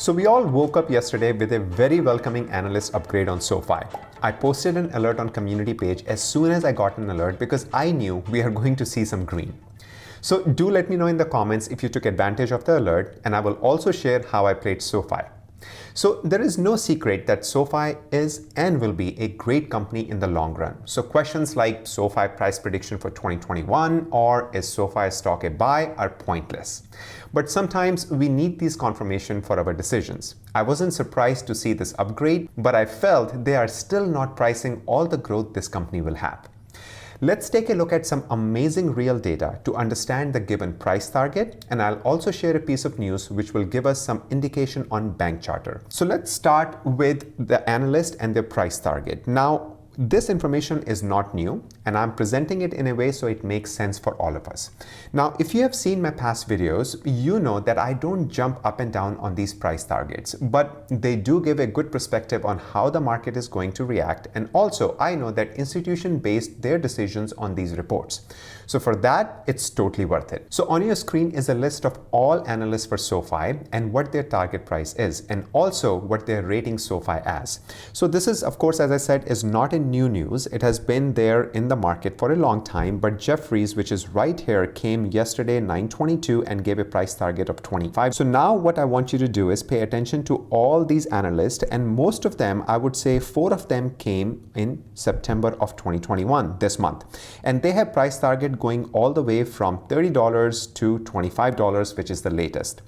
So we all woke up yesterday with a very welcoming analyst upgrade on SoFi. I posted an alert on community page as soon as I got an alert because I knew we are going to see some green. So do let me know in the comments if you took advantage of the alert, and I will also share how I played SoFi. So there is no secret that SoFi is and will be a great company in the long run. So questions like SoFi price prediction for 2021 or is SoFi stock a buy are pointless. But sometimes we need these confirmation for our decisions. I wasn't surprised to see this upgrade, but I felt they are still not pricing all the growth this company will have. Let's take a look at some amazing real data to understand the given price target, and I'll also share a piece of news which will give us some indication on bank charter. So let's start with the analyst and their price target. Now, this information is not new, and I'm presenting it in a way so it makes sense for all of us. Now, if you have seen my past videos, you know that I don't jump up and down on these price targets, but they do give a good perspective on how the market is going to react, and also I know that institutions based their decisions on these reports. So for that, it's totally worth it. So on your screen is a list of all analysts for SoFi and what their target price is, and also what they're rating SoFi as. So this is, of course, as I said, is not a new news. It has been there in the market for a long time, but Jefferies, which is right here, came yesterday 9/22 and gave a price target of 25. So now what I want you to do is pay attention to all these analysts, and most of them, I would say 4 of them came in September of 2021, this month. And they have price target going all the way from $30 to $25, which is the latest.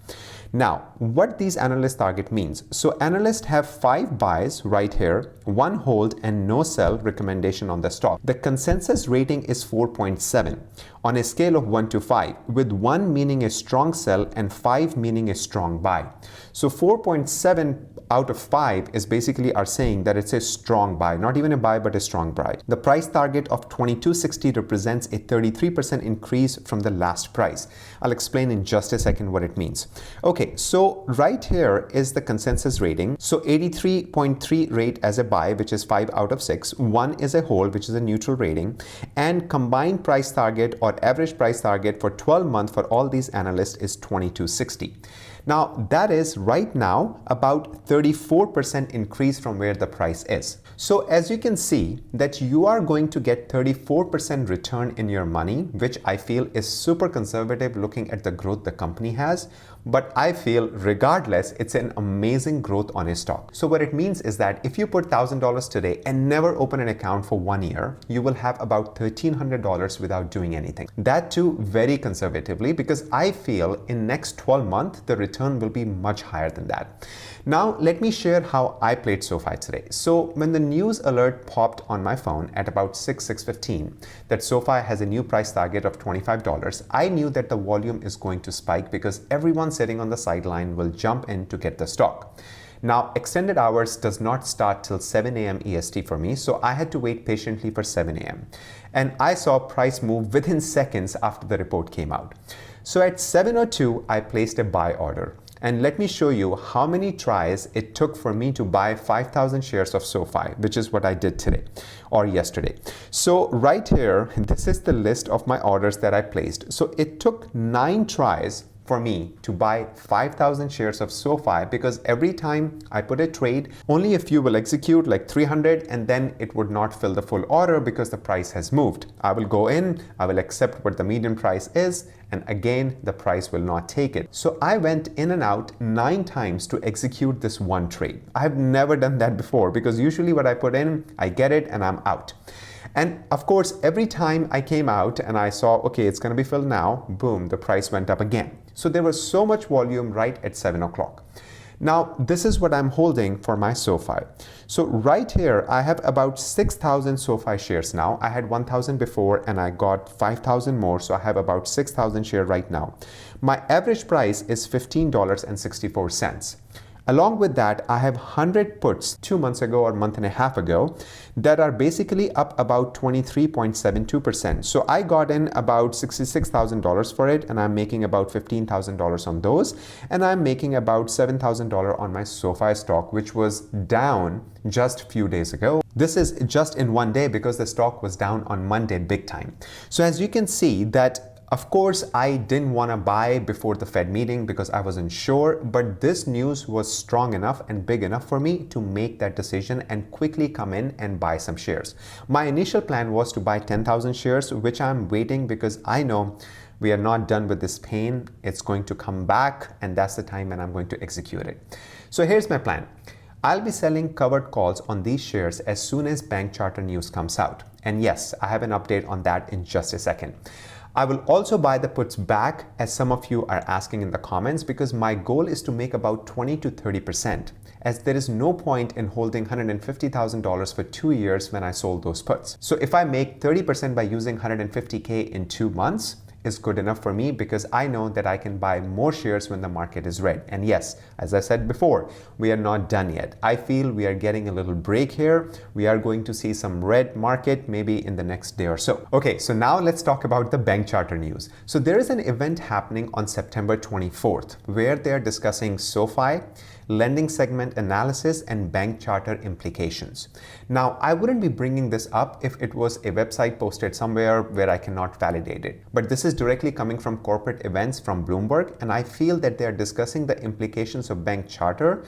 Now, what these analyst target means. So analysts have 5 buys right here, 1 hold and no sell recommendation on the stock. The consensus rating is 4.7 on a scale of 1 to 5, with 1 meaning a strong sell and 5 meaning a strong buy. So 4.7 out of 5 is basically are saying that it's a strong buy, not even a buy, but a strong buy. The price target of 2260 represents a 33% increase from the last price. I'll explain in just a second what it means. Okay, so right here is the consensus rating. So 83.3 rate as a buy, which is 5 out of 6. 1 is a hold, which is a neutral rating. And combined price target or average price target for 12 months for all these analysts is 2260. Now, that is right now about 34% increase from where the price is. So as you can see that you are going to get 34% return in your money, which I feel is super conservative looking at the growth the company has. But I feel regardless, it's an amazing growth on a stock. So what it means is that if you put $1,000 today and never open an account for 1 year, you will have about $1,300 without doing anything. That too very conservatively, because I feel in next 12 months, the return will be much higher than that. Now, let me share how I played SoFi today. So when the news alert popped on my phone at about 6:15 that SoFi has a new price target of $25, I knew that the volume is going to spike because everyone sitting on the sideline will jump in to get the stock. Now, extended hours does not start till 7 a.m. EST for me, so I had to wait patiently for 7 a.m. And I saw price move within seconds after the report came out. So at 7:02, I placed a buy order. And let me show you how many tries it took for me to buy 5,000 shares of SoFi, which is what I did today or yesterday. So right here, this is the list of my orders that I placed. So it took 9 tries for me to buy 5,000 shares of SoFi, because every time I put a trade, only a few will execute, like 300, and then it would not fill the full order because the price has moved. I will go in, I will accept what the median price is, and again, the price will not take it. So I went in and out 9 times to execute this one trade. I have never done that before, because usually what I put in, I get it and I'm out. And of course, every time I came out and I saw, okay, it's going to be filled now, boom, the price went up again. So there was so much volume right at 7 o'clock. Now, this is what I'm holding for my SoFi. So right here, I have about 6,000 SoFi shares now. I had 1,000 before and I got 5,000 more. So I have about 6,000 shares right now. My average price is $15.64. Along with that, I have 100 puts 2 months ago or month and a half ago that are basically up about 23.72%. So I got in about $66,000 for it, and I'm making about $15,000 on those, and I'm making about $7,000 on my SoFi stock, which was down just a few days ago. This is just in one day because the stock was down on Monday big time. So as you can see that Of course, I didn't want to buy before the Fed meeting because I wasn't sure, but this news was strong enough and big enough for me to make that decision and quickly come in and buy some shares. My initial plan was to buy 10,000 shares, which I'm waiting because I know we are not done with this pain. It's going to come back, and that's the time when I'm going to execute it. So here's my plan. I'll be selling covered calls on these shares as soon as bank charter news comes out. And yes, I have an update on that in just a second. I will also buy the puts back, as some of you are asking in the comments, because my goal is to make about 20 to 30%, as there is no point in holding $150,000 for 2 years when I sold those puts. So if I make 30% by using 150K in 2 months, is good enough for me, because I know that I can buy more shares when the market is red. And yes, as I said before, we are not done yet. I feel we are getting a little break here. We are going to see some red market maybe in the next day or so. Okay, so now let's talk about the bank charter news. So there is an event happening on September 24th where they are discussing SoFi, lending segment analysis, and bank charter implications. Now, I wouldn't be bringing this up if it was a website posted somewhere where I cannot validate it. But this is directly coming from corporate events from Bloomberg, and I feel that they are discussing the implications of bank charter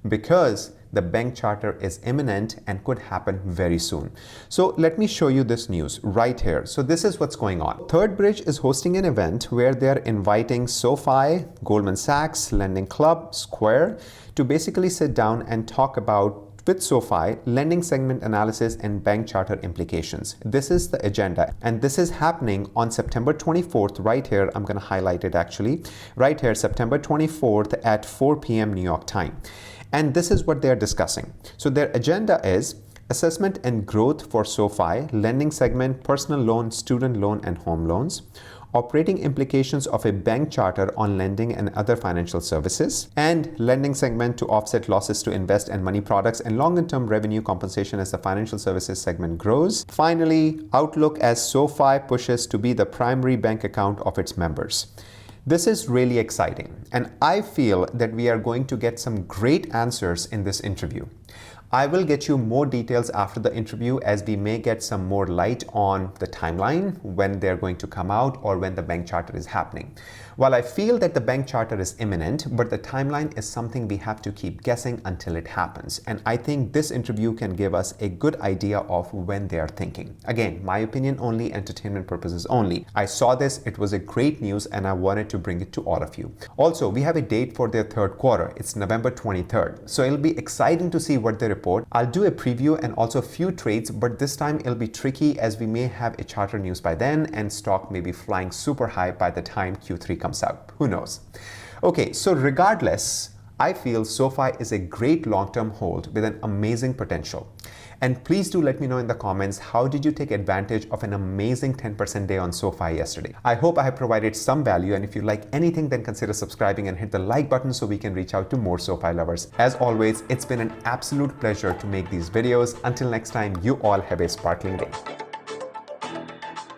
because the bank charter is imminent and could happen very soon. So let me show you this news right here. So this is what's going on. Third Bridge is hosting an event where they're inviting SoFi, Goldman Sachs, Lending Club, Square to basically sit down and talk about, with SoFi, lending segment analysis and bank charter implications. This is the agenda, and this is happening on September 24th right here. I'm going to highlight it actually right here, September 24th at 4 p.m. New York time. And this is what they're discussing. So their agenda is assessment and growth for SoFi, lending segment, personal loan, student loan, and home loans, operating implications of a bank charter on lending and other financial services, and lending segment to offset losses to invest and money products, and longer-term revenue compensation as the financial services segment grows. Finally, outlook as SoFi pushes to be the primary bank account of its members. This is really exciting, and I feel that we are going to get some great answers in this interview. I will get you more details after the interview, as we may get some more light on the timeline, when they're going to come out or when the bank charter is happening. While I feel that the bank charter is imminent, but the timeline is something we have to keep guessing until it happens. And I think this interview can give us a good idea of when they are thinking. Again, my opinion only, entertainment purposes only. I saw this, it was a great news, and I wanted to bring it to all of you. Also, we have a date for their third quarter. It's November 23rd. So it'll be exciting to see what they report. I'll do a preview and also a few trades, but this time it'll be tricky, as we may have a charter news by then and stock may be flying super high by the time Q3 comes out. Who knows? Okay, so regardless, I feel SoFi is a great long-term hold with an amazing potential. And please do let me know in the comments, how did you take advantage of an amazing 10% day on SoFi yesterday? I hope I have provided some value, and if you like anything, then consider subscribing and hit the like button so we can reach out to more SoFi lovers. As always, it's been an absolute pleasure to make these videos. Until next time, you all have a sparkling day.